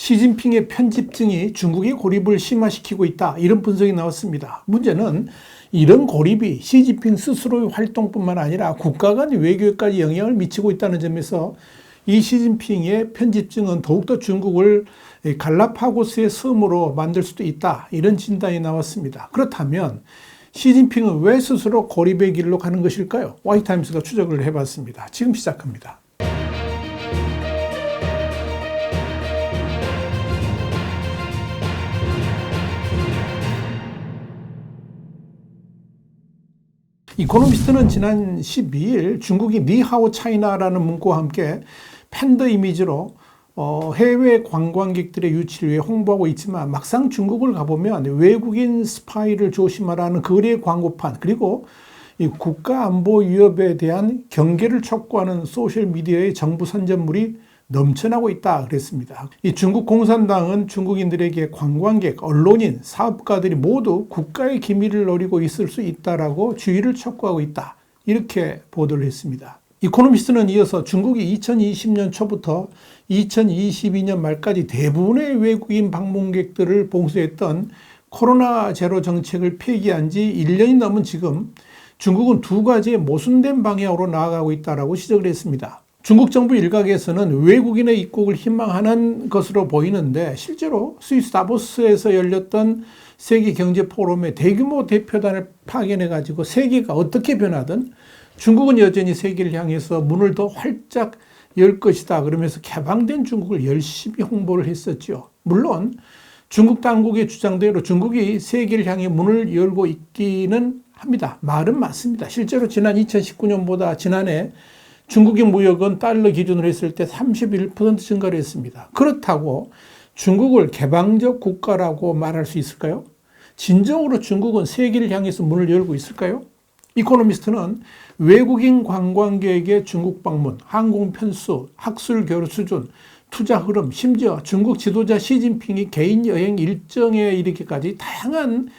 시진핑의 편집증이 중국의 고립을 심화시키고 있다. 이런 분석이 나왔습니다. 문제는 이런 고립이 시진핑 스스로의 활동뿐만 아니라 국가 간 외교에까지 영향을 미치고 있다는 점에서 이 시진핑의 편집증은 더욱더 중국을 갈라파고스의 섬으로 만들 수도 있다. 이런 진단이 나왔습니다. 그렇다면 시진핑은 왜 스스로 고립의 길로 가는 것일까요? 와이타임스가 추적을 해봤습니다. 지금 시작합니다. 이코노미스트는 지난 12일 중국이 니하오 차이나라는 문구와 함께 팬더 이미지로 해외 관광객들의 유치를 위해 홍보하고 있지만 막상 중국을 가보면 외국인 스파이를 조심하라는 거래 광고판, 그리고 이 국가 안보 위협에 대한 경계를 촉구하는 소셜미디어의 정부 선전물이 넘쳐나고 있다 그랬습니다. 이 중국 공산당은 중국인들에게 관광객, 언론인, 사업가들이 모두 국가의 기밀을 노리고 있을 수 있다라고 주의를 촉구하고 있다. 이렇게 보도를 했습니다. 이코노미스트는 이어서 중국이 2020년 초부터 2022년 말까지 대부분의 외국인 방문객들을 봉쇄했던 코로나 제로 정책을 폐기한 지 1년이 넘은 지금 중국은 두 가지의 모순된 방향으로 나아가고 있다고 지적을 했습니다. 중국 정부 일각에서는 외국인의 입국을 희망하는 것으로 보이는데 실제로 스위스 다보스에서 열렸던 세계 경제 포럼의 대규모 대표단을 파견해가지고 세계가 어떻게 변하든 중국은 여전히 세계를 향해서 문을 더 활짝 열 것이다 그러면서 개방된 중국을 열심히 홍보를 했었죠. 물론 중국 당국의 주장대로 중국이 세계를 향해 문을 열고 있기는 합니다. 말은 맞습니다. 실제로 지난 2019년보다 지난해 중국의 무역은 달러 기준으로 했을 때 31% 증가를 했습니다. 그렇다고 중국을 개방적 국가라고 말할 수 있을까요? 진정으로 중국은 세계를 향해서 문을 열고 있을까요? 이코노미스트는 외국인 관광객의 중국 방문, 항공 편수, 학술 교류 수준, 투자 흐름, 심지어 중국 지도자 시진핑이 개인 여행 일정에 이르기까지 다양한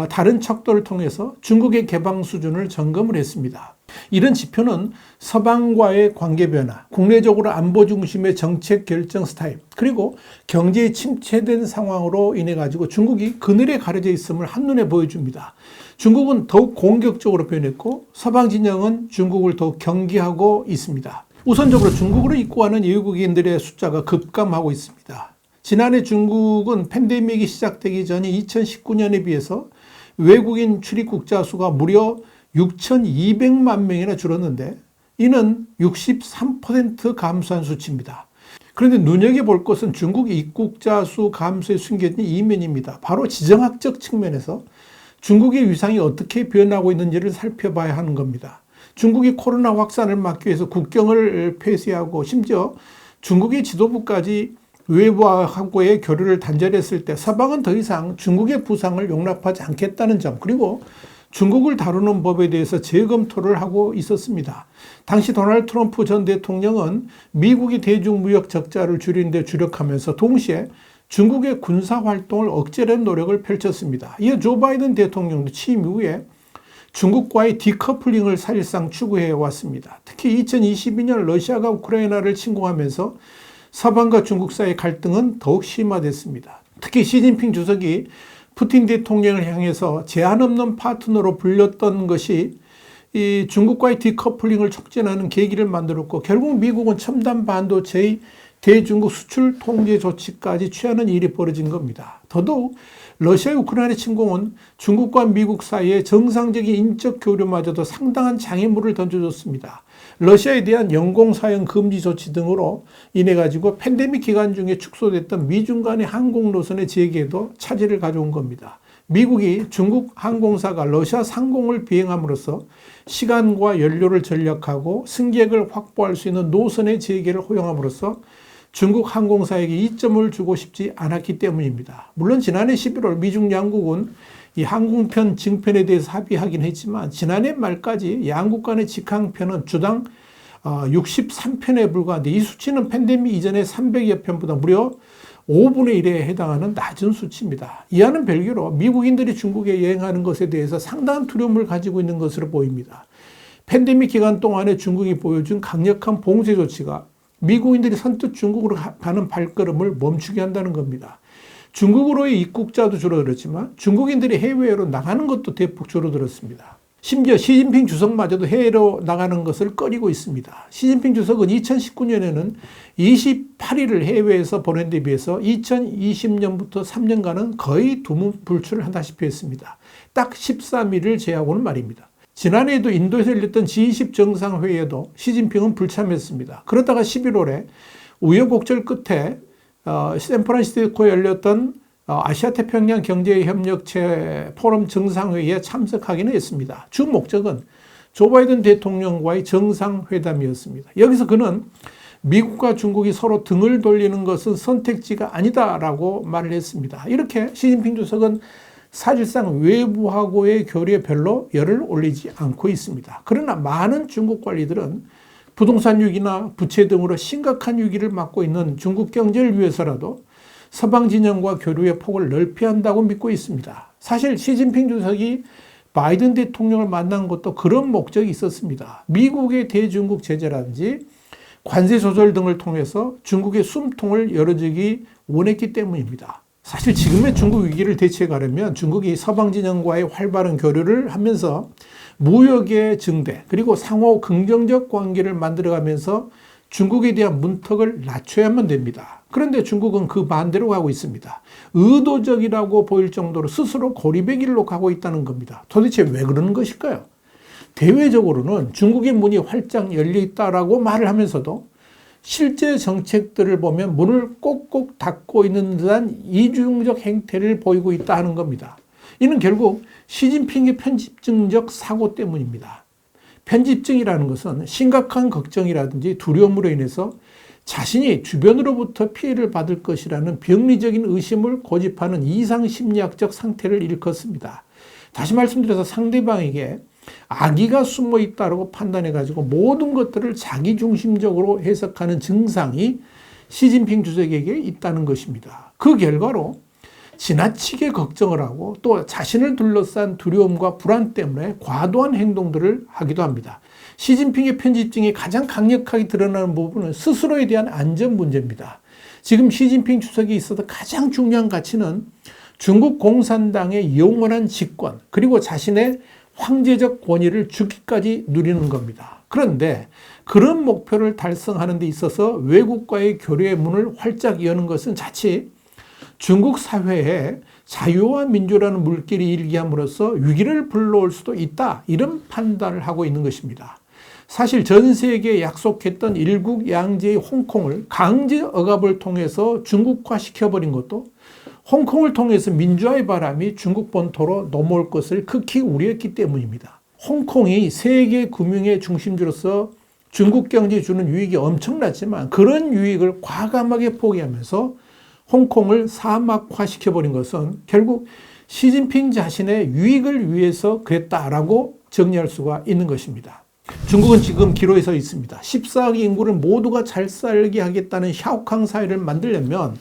다른 척도를 통해서 중국의 개방 수준을 점검을 했습니다. 이런 지표는 서방과의 관계 변화, 국내적으로 안보 중심의 정책 결정 스타일, 그리고 경제의 침체된 상황으로 인해 가지고 중국이 그늘에 가려져 있음을 한눈에 보여줍니다. 중국은 더욱 공격적으로 변했고 서방 진영은 중국을 더욱 경계하고 있습니다. 우선적으로 중국으로 입국하는 외국인들의 숫자가 급감하고 있습니다. 지난해 중국은 팬데믹이 시작되기 전인 2019년에 비해서 외국인 출입국자 수가 무려 6,200만 명이나 줄었는데 이는 63% 감소한 수치입니다. 그런데 눈여겨볼 것은 중국 입국자 수 감소에 숨겨진 이면입니다. 바로 지정학적 측면에서 중국의 위상이 어떻게 변하고 있는지를 살펴봐야 하는 겁니다. 중국이 코로나 확산을 막기 위해서 국경을 폐쇄하고 심지어 중국의 지도부까지 외부하고의 교류를 단절했을 때 서방은 더 이상 중국의 부상을 용납하지 않겠다는 점, 그리고 중국을 다루는 법에 대해서 재검토를 하고 있었습니다. 당시 도널드 트럼프 전 대통령은 미국이 대중무역 적자를 줄이는 데 주력하면서 동시에 중국의 군사활동을 억제하는 노력을 펼쳤습니다. 이어 조 바이든 대통령도 취임 이후에 중국과의 디커플링을 사실상 추구해 왔습니다. 특히 2022년 러시아가 우크라이나를 침공하면서 서방과 중국 사이의 갈등은 더욱 심화됐습니다. 특히 시진핑 주석이 푸틴 대통령을 향해서 제한 없는 파트너로 불렸던 것이 이 중국과의 디커플링을 촉진하는 계기를 만들었고 결국 미국은 첨단 반도체의 대중국 수출 통제 조치까지 취하는 일이 벌어진 겁니다. 더더욱 러시아의 우크라이나 침공은 중국과 미국 사이의 정상적인 인적 교류마저도 상당한 장애물을 던져줬습니다. 러시아에 대한 영공사용 금지 조치 등으로 인해 가지고 팬데믹 기간 중에 축소됐던 미중 간의 항공 노선의 재개에도 차질을 가져온 겁니다. 미국이 중국 항공사가 러시아 상공을 비행함으로써 시간과 연료를 절약하고 승객을 확보할 수 있는 노선의 재개를 허용함으로써 중국 항공사에게 이점을 주고 싶지 않았기 때문입니다. 물론 지난해 11월 미중 양국은 이 항공편 증편에 대해서 합의하긴 했지만 지난해 말까지 양국 간의 직항편은 주당 63편에 불과한데 이 수치는 팬데믹 이전의 300여 편보다 무려 5분의 1에 해당하는 낮은 수치입니다. 이와는 별개로 미국인들이 중국에 여행하는 것에 대해서 상당한 두려움을 가지고 있는 것으로 보입니다. 팬데믹 기간 동안에 중국이 보여준 강력한 봉쇄 조치가 미국인들이 선뜻 중국으로 가는 발걸음을 멈추게 한다는 겁니다. 중국으로의 입국자도 줄어들었지만 중국인들이 해외로 나가는 것도 대폭 줄어들었습니다. 심지어 시진핑 주석마저도 해외로 나가는 것을 꺼리고 있습니다. 시진핑 주석은 2019년에는 28일을 해외에서 보낸 데 비해서 2020년부터 3년간은 거의 두문불출을 한다시피 했습니다. 딱 13일을 제하고는 말입니다. 지난해에도 인도에서 열렸던 G20 정상회의에도 시진핑은 불참했습니다. 그러다가 11월에 우여곡절 끝에 샌프란시스코에 열렸던 아시아태평양 경제협력체 포럼 정상회의에 참석하기는 했습니다. 주 목적은 조 바이든 대통령과의 정상회담이었습니다. 여기서 그는 미국과 중국이 서로 등을 돌리는 것은 선택지가 아니다라고 말을 했습니다. 이렇게 시진핑 주석은 사실상 외부하고의 교류에 별로 열을 올리지 않고 있습니다. 그러나 많은 중국 관리들은 부동산 위기나 부채 등으로 심각한 위기를 맞고 있는 중국 경제를 위해서라도 서방 진영과 교류의 폭을 넓혀야 한다고 믿고 있습니다. 사실 시진핑 주석이 바이든 대통령을 만난 것도 그런 목적이 있었습니다. 미국의 대중국 제재라든지 관세 조절 등을 통해서 중국의 숨통을 열어주기 원했기 때문입니다. 사실 지금의 중국 위기를 대처해가려면 중국이 서방 진영과의 활발한 교류를 하면서 무역의 증대 그리고 상호 긍정적 관계를 만들어가면서 중국에 대한 문턱을 낮춰야만 됩니다. 그런데 중국은 그 반대로 가고 있습니다. 의도적이라고 보일 정도로 스스로 고립의 길로 가고 있다는 겁니다. 도대체 왜 그러는 것일까요? 대외적으로는 중국의 문이 활짝 열려 있다라고 말을 하면서도 실제 정책들을 보면 문을 꼭꼭 닫고 있는 듯한 이중적 행태를 보이고 있다 하는 겁니다. 이는 결국 시진핑의 편집증적 사고 때문입니다. 편집증이라는 것은 심각한 걱정이라든지 두려움으로 인해서 자신이 주변으로부터 피해를 받을 것이라는 병리적인 의심을 고집하는 이상심리학적 상태를 일컫습니다. 다시 말씀드려서 상대방에게 악의가 숨어 있다고 판단해가지고 모든 것들을 자기중심적으로 해석하는 증상이 시진핑 주석에게 있다는 것입니다. 그 결과로 지나치게 걱정을 하고 또 자신을 둘러싼 두려움과 불안 때문에 과도한 행동들을 하기도 합니다. 시진핑의 편집증이 가장 강력하게 드러나는 부분은 스스로에 대한 안전 문제입니다. 지금 시진핑 주석이 있어서 가장 중요한 가치는 중국 공산당의 영원한 집권 그리고 자신의 황제적 권위를 죽기까지 누리는 겁니다. 그런데 그런 목표를 달성하는 데 있어서 외국과의 교류의 문을 활짝 여는 것은 자칫 중국 사회에 자유와 민주라는 물길이 일기함으로써 위기를 불러올 수도 있다. 이런 판단을 하고 있는 것입니다. 사실 전 세계에 약속했던 일국 양제의 홍콩을 강제 억압을 통해서 중국화 시켜버린 것도 홍콩을 통해서 민주화의 바람이 중국 본토로 넘어올 것을 극히 우려했기 때문입니다. 홍콩이 세계 금융의 중심지로서 중국 경제에 주는 유익이 엄청났지만 그런 유익을 과감하게 포기하면서 홍콩을 사막화시켜버린 것은 결국 시진핑 자신의 유익을 위해서 그랬다라고 정리할 수가 있는 것입니다. 중국은 지금 기로에 서 있습니다. 14억 인구를 모두가 잘 살게 하겠다는 샤오캉 사회를 만들려면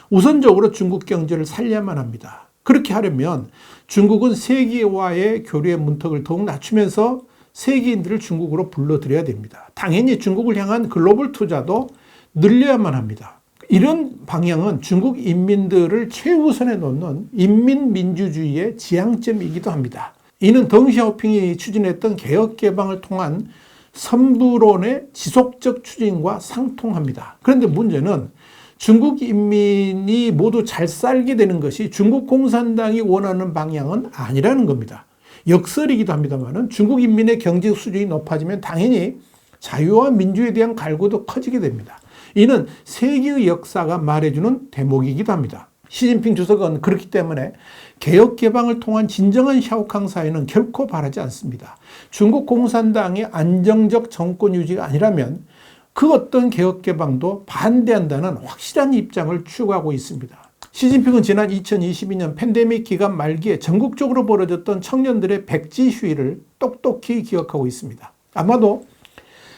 우선적으로 중국 경제를 살려야만 합니다. 그렇게 하려면 중국은 세계와의 교류의 문턱을 더욱 낮추면서 세계인들을 중국으로 불러들여야 됩니다. 당연히 중국을 향한 글로벌 투자도 늘려야만 합니다. 이런 방향은 중국 인민들을 최우선에 놓는 인민민주주의의 지향점이기도 합니다. 이는 덩샤오핑이 추진했던 개혁개방을 통한 선부론의 지속적 추진과 상통합니다. 그런데 문제는 중국 인민이 모두 잘 살게 되는 것이 중국 공산당이 원하는 방향은 아니라는 겁니다. 역설이기도 합니다만 중국 인민의 경제 수준이 높아지면 당연히 자유와 민주에 대한 갈구도 커지게 됩니다. 이는 세계의 역사가 말해주는 대목이기도 합니다. 시진핑 주석은 그렇기 때문에 개혁 개방을 통한 진정한 샤오캉 사회는 결코 바라지 않습니다. 중국 공산당의 안정적 정권 유지가 아니라면 그 어떤 개혁 개방도 반대한다는 확실한 입장을 추구하고 있습니다. 시진핑은 지난 2022년 팬데믹 기간 말기에 전국적으로 벌어졌던 청년들의 백지 시위를 똑똑히 기억하고 있습니다. 아마도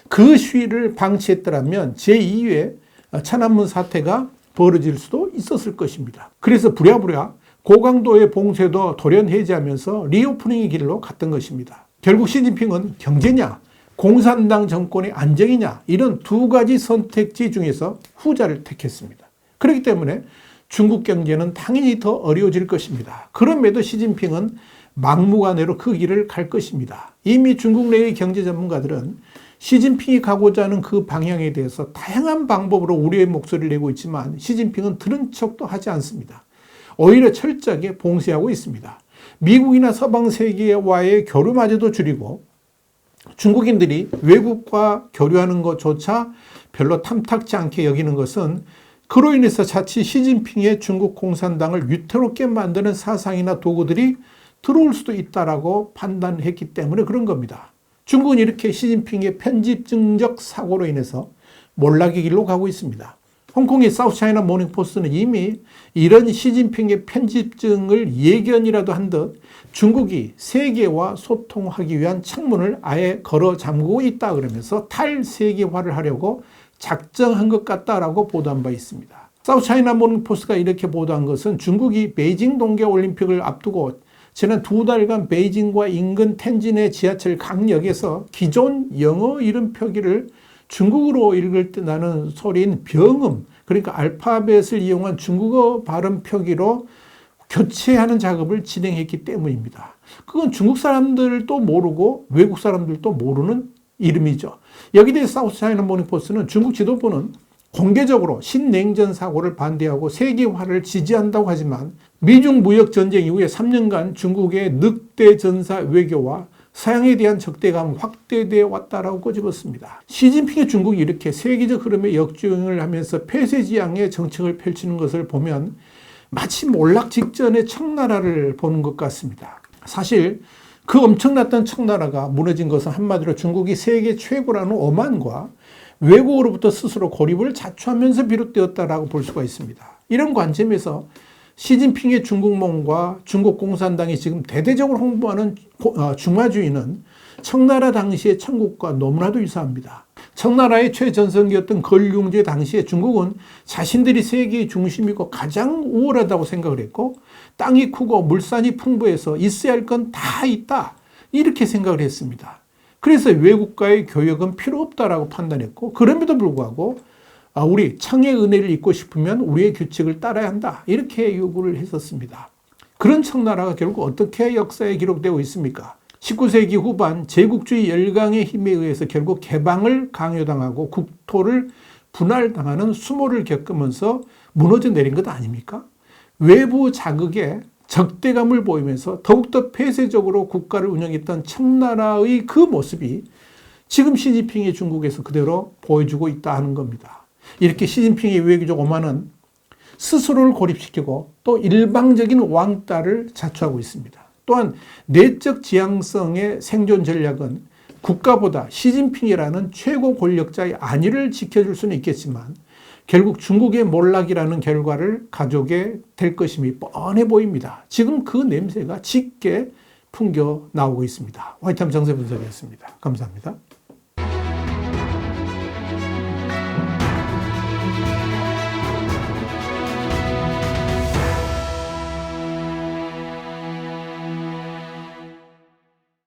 그 시위를 방치했더라면 제2회 천안문 사태가 벌어질 수도 있었을 것입니다. 그래서 부랴부랴 고강도의 봉쇄도 돌연 해제하면서 리오프닝의 길로 갔던 것입니다. 결국 시진핑은 경제냐 공산당 정권의 안정이냐, 이런 두 가지 선택지 중에서 후자를 택했습니다. 그렇기 때문에 중국 경제는 당연히 더 어려워질 것입니다. 그럼에도 시진핑은 막무가내로 그 길을 갈 것입니다. 이미 중국 내의 경제 전문가들은 시진핑이 가고자 하는 그 방향에 대해서 다양한 방법으로 우려의 목소리를 내고 있지만 시진핑은 들은 척도 하지 않습니다. 오히려 철저하게 봉쇄하고 있습니다. 미국이나 서방 세계와의 교류마저도 줄이고 중국인들이 외국과 교류하는 것조차 별로 탐탁지 않게 여기는 것은 그로 인해서 자칫 시진핑의 중국 공산당을 위태롭게 만드는 사상이나 도구들이 들어올 수도 있다라고 판단했기 때문에 그런 겁니다. 중국은 이렇게 시진핑의 편집증적 사고로 인해서 몰락의 길로 가고 있습니다. 홍콩의 사우스차이나 모닝포스트는 이미 이런 시진핑의 편집증을 예견이라도 한 듯 중국이 세계와 소통하기 위한 창문을 아예 걸어 잠그고 있다 그러면서 탈세계화를 하려고 작정한 것 같다라고 보도한 바 있습니다. 사우스차이나 모닝포스트가 이렇게 보도한 것은 중국이 베이징 동계올림픽을 앞두고 지난 2달간 베이징과 인근 텐진의 지하철 강역에서 기존 영어 이름 표기를 중국어로 읽을 때 나는 소리인 병음, 그러니까 알파벳을 이용한 중국어 발음 표기로 교체하는 작업을 진행했기 때문입니다. 그건 중국 사람들도 모르고 외국 사람들도 모르는 이름이죠. 여기에 대해 사우스차이나 모닝포스트는 중국 지도부는 공개적으로 신냉전 사고를 반대하고 세계화를 지지한다고 하지만 미중 무역 전쟁 이후에 3년간 중국의 늑대 전사 외교와 서양에 대한 적대감 확대되어 왔다라고 꼬집었습니다. 시진핑의 중국이 이렇게 세계적 흐름에 역주행을 하면서 폐쇄지향의 정책을 펼치는 것을 보면 마치 몰락 직전의 청나라를 보는 것 같습니다. 사실 그 엄청났던 청나라가 무너진 것은 한마디로 중국이 세계 최고라는 오만과 외국으로부터 스스로 고립을 자초하면서 비롯되었다라고 볼 수가 있습니다. 이런 관점에서 시진핑의 중국몽과 중국 공산당이 지금 대대적으로 홍보하는 중화주의는 청나라 당시의 천국과 너무나도 유사합니다. 청나라의 최전성기였던 걸륭제 당시에 중국은 자신들이 세계의 중심이고 가장 우월하다고 생각을 했고 땅이 크고 물산이 풍부해서 있어야 할 건 다 있다 이렇게 생각을 했습니다. 그래서 외국과의 교역은 필요 없다라고 판단했고 그럼에도 불구하고 우리 청의 은혜를 잊고 싶으면 우리의 규칙을 따라야 한다 이렇게 요구를 했었습니다. 그런 청나라가 결국 어떻게 역사에 기록되고 있습니까? 19세기 후반 제국주의 열강의 힘에 의해서 결국 개방을 강요당하고 국토를 분할당하는 수모를 겪으면서 무너져 내린 것 아닙니까? 외부 자극에 적대감을 보이면서 더욱더 폐쇄적으로 국가를 운영했던 청나라의 그 모습이 지금 시진핑의 중국에서 그대로 보여주고 있다 하는 겁니다. 이렇게 시진핑의 외교적 오만은 스스로를 고립시키고 또 일방적인 왕따를 자초하고 있습니다. 또한 내적 지향성의 생존 전략은 국가보다 시진핑이라는 최고 권력자의 안위를 지켜줄 수는 있겠지만 결국 중국의 몰락이라는 결과를 가져오게 될 것임이 뻔해 보입니다. 지금 그 냄새가 짙게 풍겨 나오고 있습니다. 화이트함 정세 분석이었습니다. 감사합니다.